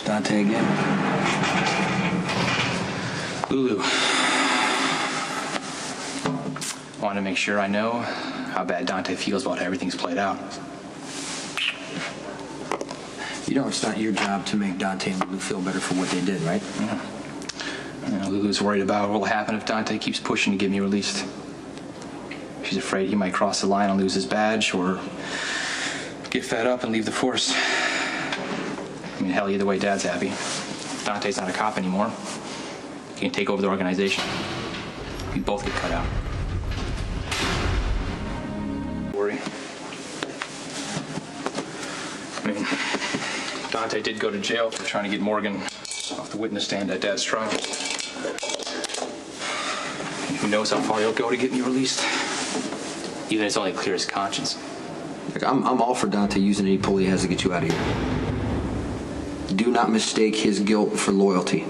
Dante again. Lulu. I want to make sure I know how bad Dante feels about how everything's played out. You know it's not your job to make Dante and Lulu feel better for what they did, right? Yeah. Lulu's worried about what will happen if Dante keeps pushing to get me released. She's afraid he might cross the line and lose his badge or get fed up and leave the force. I mean, hell, either way, Dad's happy. Dante's not a cop anymore. He can take over the organization. We both get cut out. Worry. I mean, Dante did go to jail for trying to get Morgan off the witness stand at Dad's trial. Who knows how far he'll go to get me released? Even if it's only clear his conscience. Look, I'm all for Dante using any pull he has to get you out of here. Do not mistake his guilt for loyalty.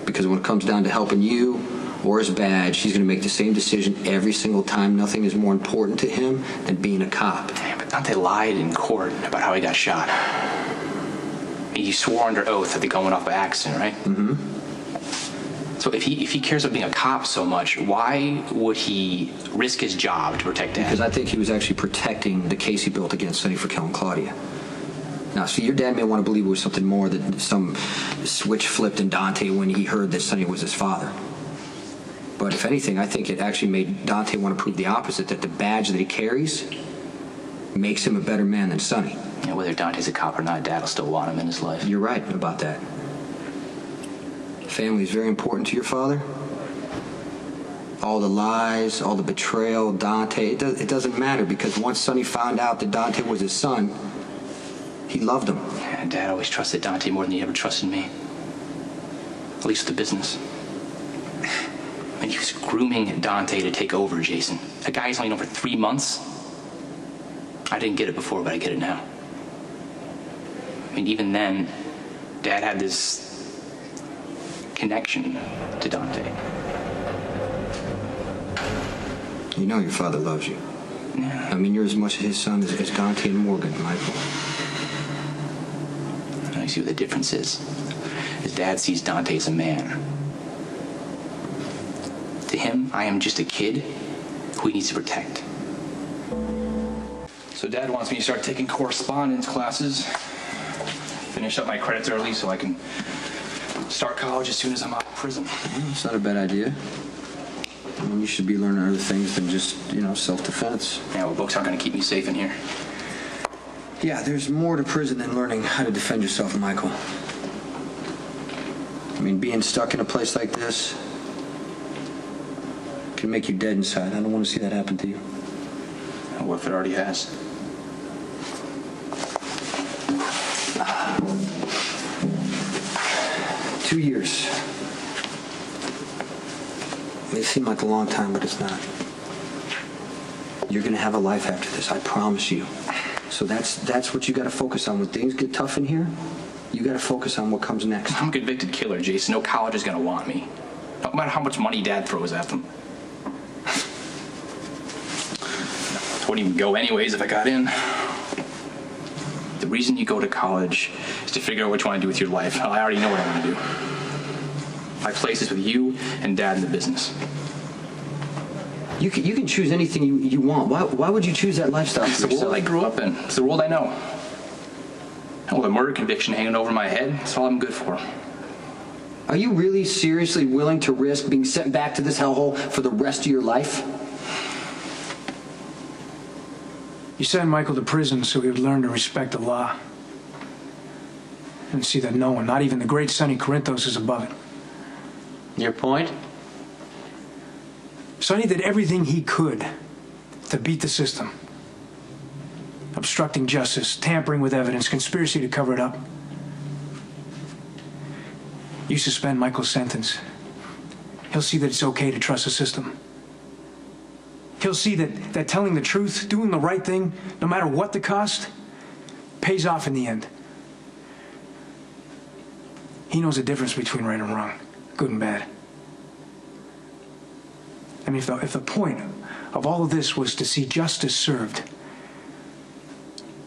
Because when it comes down to helping you or his badge, he's going to make the same decision every single time. Nothing is more important to him than being a cop. Damn, but Dante lied in court about how he got shot. He swore under oath that the gun went off by accident, right? Mm-hmm. So if he cares about being a cop so much, why would he risk his job to protect Dad? Because I think he was actually protecting the case he built against Sonny for killing Claudia. Now, see, your dad may want to believe it was something more, that some switch flipped in Dante when he heard that Sonny was his father. But if anything, I think it actually made Dante want to prove the opposite, that the badge that he carries makes him a better man than Sonny. Yeah, whether Dante's a cop or not, Dad will still want him in his life. You're right about that. Family is very important to your father. All the lies, all the betrayal, Dante, it doesn't matter, because once Sonny found out that Dante was his son, he loved him. Yeah, Dad always trusted Dante more than he ever trusted me. At least with the business. And he was grooming Dante to take over, Jason. A guy who's only known for 3 months. I didn't get it before, but I get it now. I mean, even then, Dad had this connection to Dante. You know your father loves you. Yeah. I mean, you're as much his son as Dante and Morgan, Michael. You see what the difference is? His dad sees Dante as a man. To him, I am just a kid who he needs to protect. So Dad wants me to start taking correspondence classes, finish up my credits early so I can start college as soon as I'm out of prison. It's not a bad idea. I mean, you should be learning other things than just, self-defense. Yeah, well, books aren't going to keep me safe in here. Yeah, there's more to prison than learning how to defend yourself, Michael. I mean, being stuck in a place like this can make you dead inside. I don't want to see that happen to you. What if it already has? 2 years. It may seem like a long time, but it's not. You're going to have a life after this, I promise you. So that's what you got to focus on. When things get tough in here, you got to focus on what comes next. I'm a convicted killer, Jason. No college is going to want me. No matter how much money Dad throws at them. I wouldn't even go anyways if I got in. The reason you go to college is to figure out what you want to do with your life. I already know what I want to do. My place is with you and Dad in the business. You can choose anything you want. Why would you choose that lifestyle? It's the world I grew up in. It's the world I know. With a murder conviction hanging over my head, that's all I'm good for. Are you really seriously willing to risk being sent back to this hellhole for the rest of your life? You sent Michael to prison so he would learn to respect the law. And see that no one, not even the great Sonny Corinthos, is above it. Your point? Sonny did everything he could to beat the system. Obstructing justice, tampering with evidence, conspiracy to cover it up. You suspend Michael's sentence. He'll see that it's okay to trust the system. He'll see that telling the truth, doing the right thing, no matter what the cost, pays off in the end. He knows the difference between right and wrong, good and bad. I mean, if the point of all of this was to see justice served,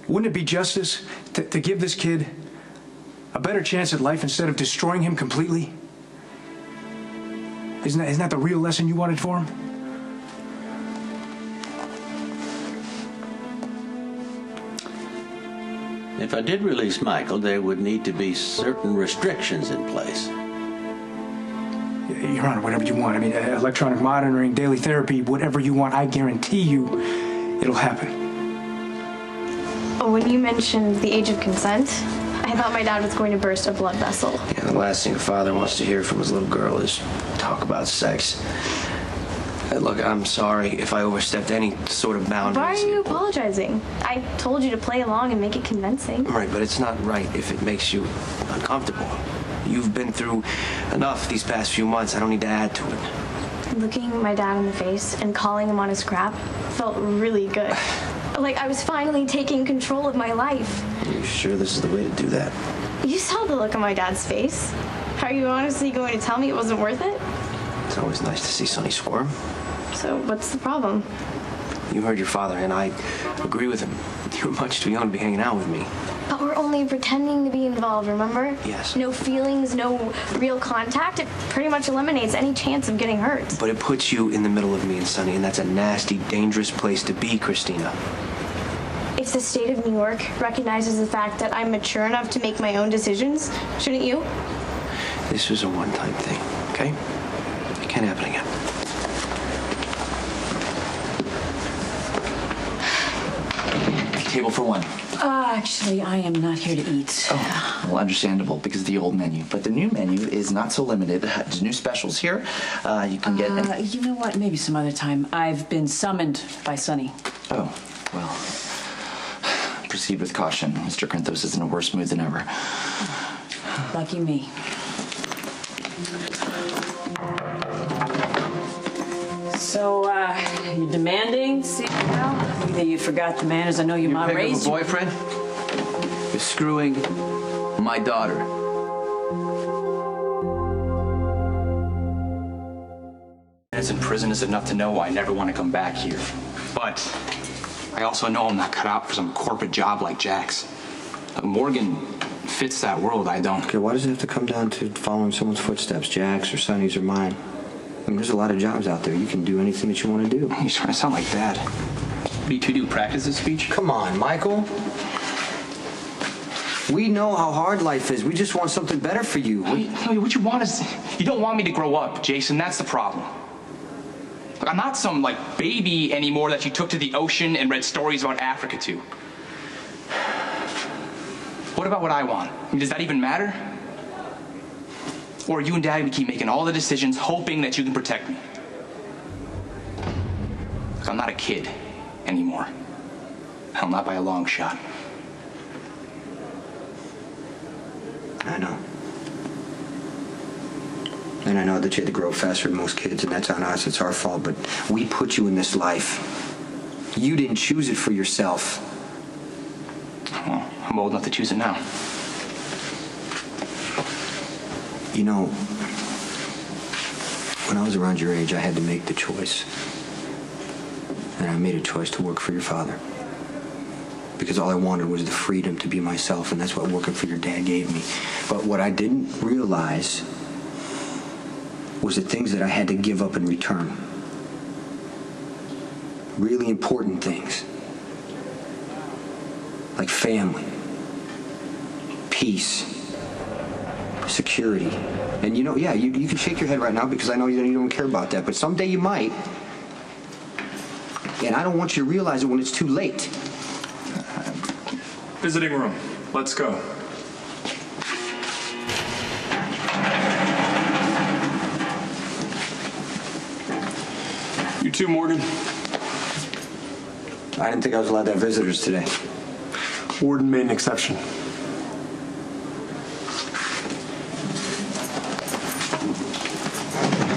wouldn't it be justice to give this kid A better chance at life instead of destroying him completely? Isn't that the real lesson you wanted for him? If I did release Michael, there would need to be certain restrictions in place. Your Honor, whatever you want. I mean, electronic monitoring, daily therapy, whatever you want, I guarantee you it'll happen. When you mentioned the age of consent, I thought my dad was going to burst a blood vessel. Yeah, the last thing a father wants to hear from his little girl is talk about sex. Look, I'm sorry if I overstepped any sort of boundaries. Why are you apologizing? I told you to play along and make it convincing. Right, but it's not right if it makes you uncomfortable. You've been through enough these past few months. I don't need to add to it. Looking my dad in the face and calling him on his crap felt really good. Like I was finally taking control of my life. Are you sure this is the way to do that? You saw the look on my dad's face. Are you honestly going to tell me it wasn't worth it? It's always nice to see Sonny squirm. So what's the problem? You heard your father, and I agree with him. You're much too young to be hanging out with me. But we're only pretending to be involved, remember? Yes. No feelings, no real contact. It pretty much eliminates any chance of getting hurt. But it puts you in the middle of me and Sonny, and that's a nasty, dangerous place to be, Christina. If the state of New York recognizes the fact that I'm mature enough to make my own decisions, shouldn't you? This was a one-time thing, okay? It can't happen again. Table for one. Actually, I am not here to eat. Oh, well, understandable because of the old menu. But the new menu is not so limited. There's new specials here. You can get. You know what? Maybe some other time. I've been summoned by Sonny. Oh, well. Proceed with caution. Mr. Corinthos is in a worse mood than ever. Lucky me. So, you're demanding? See, well, either you forgot the manners. I know your mom raised you. Boyfriend is screwing my daughter. Minutes in prison is enough to know why I never want to come back here. But I also know I'm not cut out for some corporate job like Jack's. Morgan fits that world, I don't. Okay, why does it have to come down to following someone's footsteps, Jack's or Sonny's or mine? I mean, there's a lot of jobs out there. You can do anything that you want to do. You're trying to sound like Dad. What do you two do, practice this speech? Come on, Michael. We know how hard life is. We just want something better for you. What you want is... You don't want me to grow up, Jason. That's the problem. Look, I'm not some, baby anymore that you took to the ocean and read stories about Africa to. What about what I want? I mean, does that even matter? Or you and Dad, we keep making all the decisions, hoping that you can protect me. Look, I'm not a kid anymore. Hell, not by a long shot. I know. And I know that you had to grow faster than most kids, and that's on us. It's our fault, but we put you in this life. You didn't choose it for yourself. Well, I'm old enough to choose it now. You know, when I was around your age, I had to make the choice. And I made a choice to work for your father. Because all I wanted was the freedom to be myself, and that's what working for your dad gave me. But what I didn't realize was the things that I had to give up in return. Really important things. Like family, peace, security. And you know, yeah, you can shake your head right now because I know you don't care about that, but someday you might. And I don't want you to realize it when it's too late. Visiting room. Let's go. You too, Morgan. I didn't think I was allowed to have visitors today. Warden made an exception.